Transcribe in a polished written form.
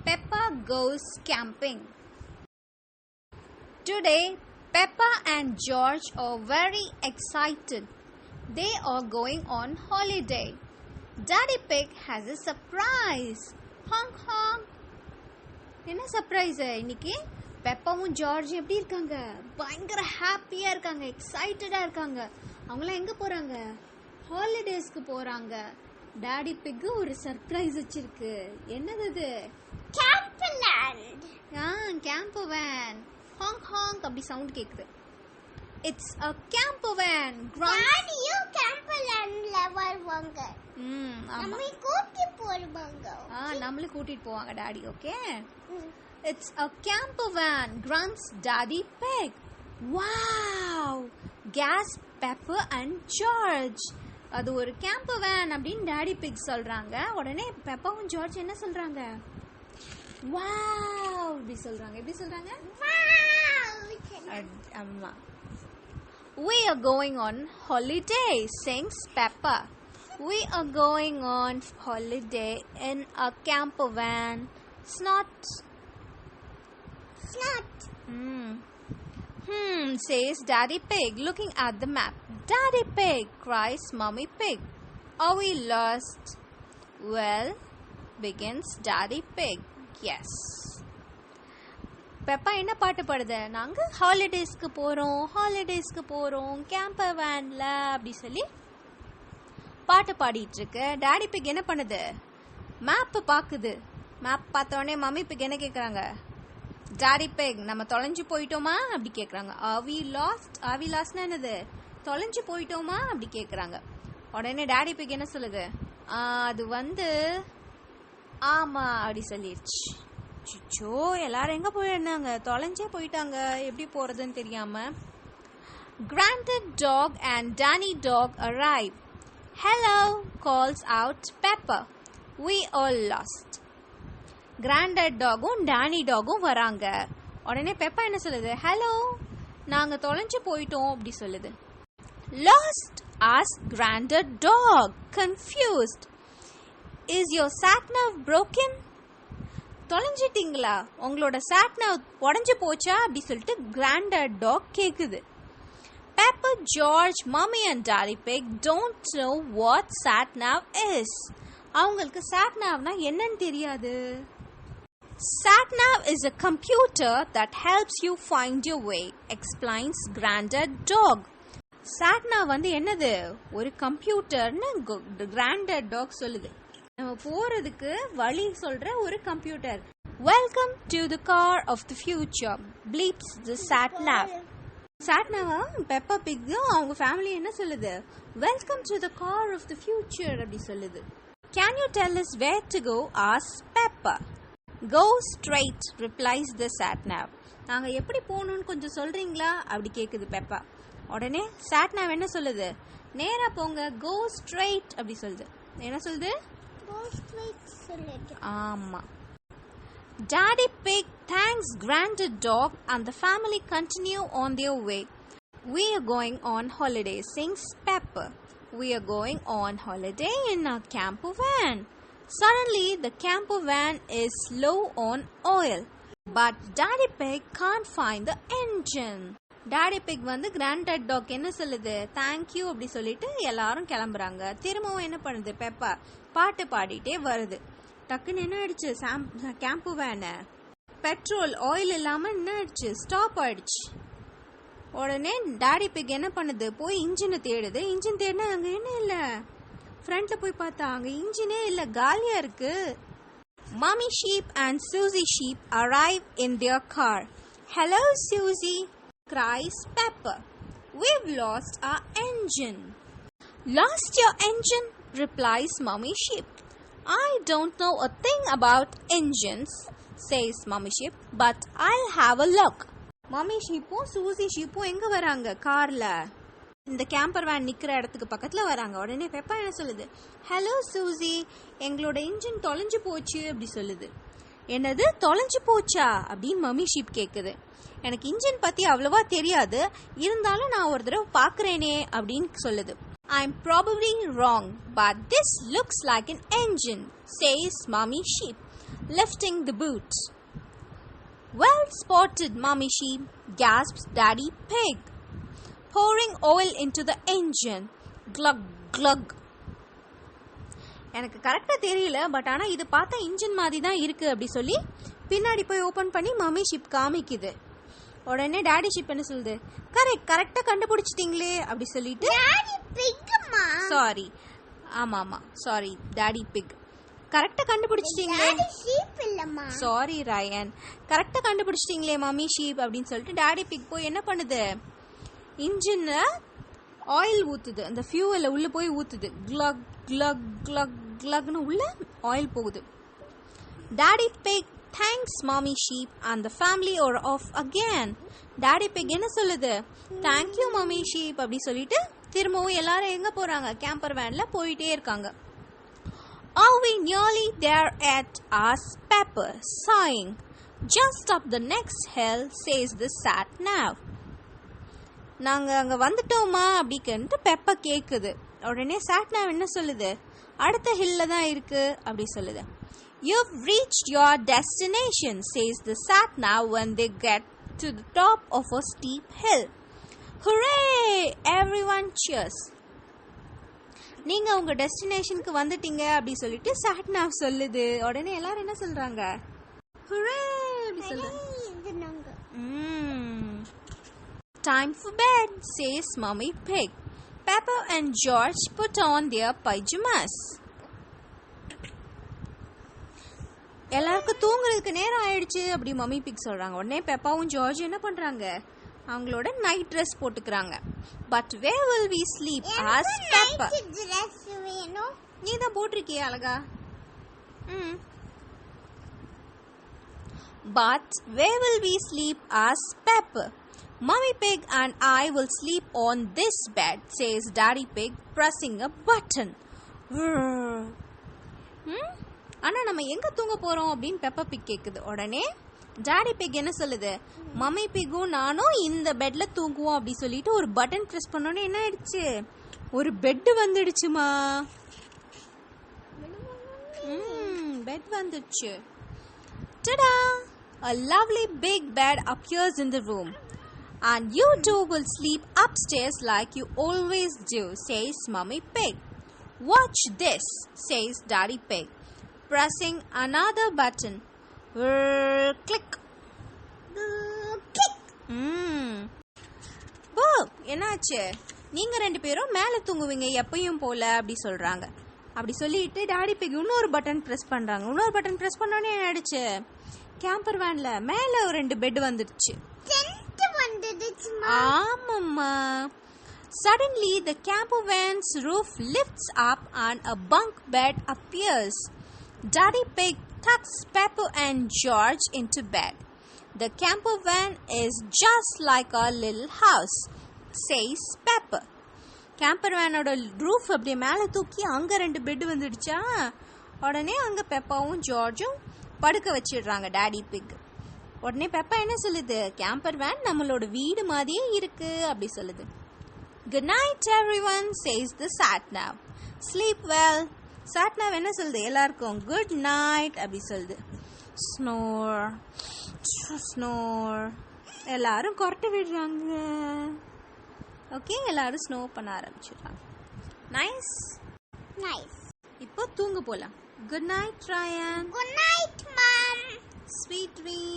Peppa goes camping. Today, Peppa and George are very excited. They are going on holiday. Daddy Pig has a surprise. Honk honk. என்ன surprise இன்னைக்கு? பெப்பாவும் George எப்படி இருக்காங்க? பயங்கர ஹாப்பியா இருக்காங்க, எக்ஸைட்டடா இருக்காங்க. அவங்களாம் எங்க போறாங்க? ஹாலிடேஸ்க்கு போறாங்க. டாடி பிக் ஒரு சர்ப்ரைஸ் வச்சிருக்கு. என்னது அது? கேம்ப்லேண்ட். Camp van. ஹாங் ஹாங் அப்படி சவுண்ட் கேக்குது. It's a camper van. டாடியோ கேம்ப்லேண்ட்ல வருவாங்க. நம்மை கூட்டி போடுவாங்க. நம்மள கூட்டிட்டு போவாங்க daddy. Okay. It's a camper van. Grunts Daddy Pig. Wow! Gasp Peppa and George. அது ஒரு கேம்பர் வேன் அப்படின்னு டாடி பிக் சொல்றாங்க. உடனே பெப்பாவும் ஜார்ஜ் என்ன சொல்றாங்க? வாவ் அப்படி சொல்றாங்க. எப்படி சொல்றாங்க? அம்மா. We are going on holiday, sings Peppa. We are going on holiday in a camper van. Snot. Says Daddy Pig, looking at the map. Daddy Pig, cries Mummy Pig. Are we lost? Well, begins Daddy Pig. Yes. பெப்பா என்ன பாட்டு பாடுது? நாங்க ஹாலிடேஸ்க்கு போறோம் camber வேன்ல அப்படி சொல்லி பாட்டு பாடிட்டு இருக்கு. டாடி பிக் என்ன பண்ணுது? மேப் பாக்குது. மேப் பார்த்த உடனே மம்மி பிக் என்ன கேக்குறாங்க? டாடி பிக், நம்ம தொலைஞ்சு போயிட்டோமா அப்படி கேக்குறாங்க. ஆவி லாஸ்ட்னா என்னது? தொலைஞ்சு போயிட்டோமா அப்படி கேக்குறாங்க. உடனே டாடி பிக் என்ன சொல்லுது? அது வந்து ஆமா அப்படி சொல்லிருச்சு. சிச்சோ, எல்லாரும் எங்க போயிருந்தாங்க? தொலைஞ்சே போயிட்டாங்க. எப்படி போறதுன்னு தெரியாம. Granddad dog and Danny dog arrive. Hello, calls out Peppa. We all lost. Granddad dogum Danny dogum வராங்க. உடனே பெப்பா என்ன சொல்லுது? ஹலோ, நாங்க தொலைஞ்சு போயிட்டோம் அப்படி சொல்லுது. Lost? asked Granddad dog, confused. Is your sat nav broken? தொலைஞ்சிட்டீங்களா? உங்களோட sat nav உடைஞ்சு போச்சா அப்படி சொல்லிட்டு Granddad dog கேக்குது. Peppa, George, Mummy and Daddy Pig don't know what sat nav is. அவங்களுக்கு sat navனா என்னன்னு தெரியாது. Sat nav is a computer that helps you find your way, explains Granddad dog. Sat nav வந்து என்னது? ஒரு கம்ப்யூட்டர்னு Granddad dog சொல்லுது. நம்ம போறதுக்கு வழி சொல்ற ஒரு computer. Welcome to the car of the future, bleeps the sat nav. Sat nav பெப்பா big அவங்க ஃபேமிலி என்ன சொல்லுது? Welcome to the car of the future அப்படி சொல்லுது. Can you tell us where to go? asks Peppa. Go straight, replies the sat nav. நாங்க எப்படி போகணும்னு கொஞ்சம் சொல்றீங்களா அப்படி கேக்குது பெப்பா. உடனே sat nav என்ன சொல்லுது? நேரா போங்க, go straight அப்படி சொல்லுது. என்ன சொல்லுது? Go straight சொல்லுது. ஆமா. Daddy Pig thanks Granddad Dog and the family continue on their way. We are going on holiday, sings Peppa. We are going on holiday in a camper van. Suddenly, the camper van is low on oil. But Daddy Pig can't find the engine. Daddy Pig வந்து Granddad Dog என்ன சொல்லுது? Thank you அப்படி சொல்லிட்டு எல்லாரும் கிளம்புறாங்க. திரும்பவும் என்ன பண்ணுது? பெப்பா பாட்டு பாடிட்டே வருது. டக்குன்னு என்ன ஆயிடுச்சு? கேம்பு வேன பெட்ரோல் ஆயில் இல்லாம என்ன ஆயிடுச்சு? ஸ்டாப் ஆயிடுச்சு. உடனே டாடி பிக் என்ன பண்ணுது? போய் இன்ஜினை தேடுது. இன்ஜின் தேடினா அங்க என்ன இல்ல. ஃப்ரண்ட்ல போய் பார்த்தா அங்க இன்ஜினே இல்ல, காலியா இருக்கு. Mummy sheep and Susie sheep arrive in their car. Hello Susie, cries Peppa. We've lost our engine. Lost your engine? replies Mummy sheep. I don't know a thing about engines, says Mummy sheep, but I'll have a look. Mummy sheepum Susie sheepum எங்க வராங்க? கார்ல. இந்த camber van நிக்கிற இடத்துக்கு பக்கத்துல வராங்க. உடனே பெப்பா என்ன சொல்லுது? ஹலோ சூசி, எங்களோட இன்ஜின் தொலைஞ்சு போச்சு அப்படி சொல்லுது. என்னது தொலைஞ்சு போச்சா அப்படின்னு மம்மி ஷீப் கேக்குது. எனக்கு இன்ஜின் பத்தி அவ்வளவா தெரியாது, இருந்தாலும் நான் ஒரு தடவை பார்க்கறேனே அப்படின்னு சொல்லுது. I'm probably wrong, but this looks like an engine, says Mommy Sheep, lifting the boot. Well spotted, Mommy Sheep, gasps Daddy Pig, pouring oil into the engine. Glug glug. எனக்கு கரெக்டாக தெரியல, பட் ஆனால் இது பார்த்தா இன்ஜின் மாதிரி தான் இருக்குது அப்படி சொல்லி பின்னாடி போய் ஓப்பன் பண்ணி மம்மி ஷிப் காமிக்குது. உடனே டாடி ஷிப் என்ன சொல்லுது, கரெக்டாக கண்டுபிடிச்சிட்டிங்களே அப்படி சொல்லிட்டு, சாரி சாரி டாடி பிக், கரெக்டாக கண்டுபிடிச்சிட்டிங்களே, சாரி ராயன், கரெக்டாக கண்டுபிடிச்சிட்டிங்களே மம்மி ஷீப் அப்படின்னு சொல்லிட்டு டாடி பிக் போய் என்ன பண்ணுது, இன்ஜின்ல ஆயில் ஊத்துது, அந்த ஃபியூவலை உள்ள போய் ஊத்துது. கிளக் கிளக் கிளக் கிளக்னு உள்ள ஆயில் போகுது. Daddy pig thanks mommy sheep and the family are off again. Daddy pig என்ன சொல்லுது, thank you mommy sheep அப்படி சொல்லிட்டு திரும்பவும் எல்லாரும் எங்க போறாங்க, கேம்பர் வேன்ல போயிட்டே இருக்காங்க. Are we nearly there at us Pepper sighing. Just up the next hill says the sat nav. நாங்க அங்க வந்துட்டோமா அப்படின்ட்டு பெப்பா கேக்குது. உடனே சாட் nav என்ன சொல்லுது, அடுத்த ஹில்ல தான் இருக்கு அப்படி சொல்லுது. You've reached your destination, says the sat nav when they get to the top of a steep hill. Hooray! Everyone cheers. நீங்க உங்க டெஸ்டினேஷனுக்கு வந்துட்டீங்க அப்படி சொல்லிட்டு சாட் nav சொல்லுது. உடனே எல்லாரும் என்ன சொல்றாங்க, Hooray! அப்படி சொல்றாங்க. Time for bed, says Mummy Pig. Pepper and George put on their pajamas. எல்லாருக்கும் தூங்குறதுக்கு நேரம் ஆயிடுச்சு அப்படி மம்மி பிக் சொல்றாங்க. உடனே பெப்பாவும் ஜார்ஜ் என்ன பண்றாங்க, அவங்களோட நைட் ட்ரெஸ் போட்டுக்கிறாங்க. But where will we sleep? asked Pepper. நீ தான் போட்டிருக்கியே அழகா. But where will we sleep? asked Pepper. Mummy Pig and I will sleep on this bed, says Daddy Pig, pressing a button. ஆனா நம்ம எங்க தூங்க போறோம் அப்படின்னு பெப்பா பிக் கேக்குது. உடனே டாடி பிக் என்ன சொல்லுது, மம்மி பிக்கும் நானும் இந்த பெட்ல தூங்குவோம் அப்படி சொல்லிட்டு ஒரு பட்டன் பிரஸ் பண்ணோன்னே என்ன ஆயிடுச்சு, ஒரு பெட் வந்துடுச்சுமா. பெட் வந்துடுச்சு. Tada! A lovely big bed appears in the room. And you two will sleep upstairs like you always do, says Mummy Pig. Watch this, says Daddy Pig, pressing another button. Click. Click. என்னாச்சு, நீங்க ரெண்டு பேரும் மேல தூங்குவீங்க எப்பயும் போல அப்படி சொல்றாங்க. அப்படி சொல்லிட்டு டாடி பிக் இன்னொரு பட்டன் பிரஸ் பண்றாங்க. இன்னொரு பட்டன் பிரஸ் பண்ணோன்னே என்ன ஆயிடுச்சு, கேம்பர் வேன்ல மேல ஒரு 2 பெட் வந்துடுச்சு. ஆமாம்மா. Suddenly the camper van's roof lifts up and a bunk bed appears. Daddy Pig tucks Pepper and George into bed. The camper van is just like a little house, says Pepper. Camper வேனோட roof அப்படியே மேலே தூக்கி அங்கே 2 bed வந்துடுச்சா. உடனே அங்கே பெப்பாவும் ஜார்ஜும் படுக்க வச்சிடுறாங்க டாடி பிக். உடனே பெப்பா என்ன சொல்லுது, கேம்பர் வேன் நம்மளோட வீடு மாதிரியே இருக்கு அப்படி சொல்லுது. Good night everyone, says the sat nav. Sleep well. Sat nav என்ன சொல்லுது, எல்லாருக்கும் குட் நைட் அப்படி சொல்லுது. Snore, snore. எல்லாரும் கொரட்டை விடுறாங்க. ஓகே, எல்லாரும் ஸ்னோ பண்ண ஆரம்பிச்சிடுறாங்க. Nice nice. இப்போ தூங்க போலாம். Good night Ryan. Good night mom. Sweet dream.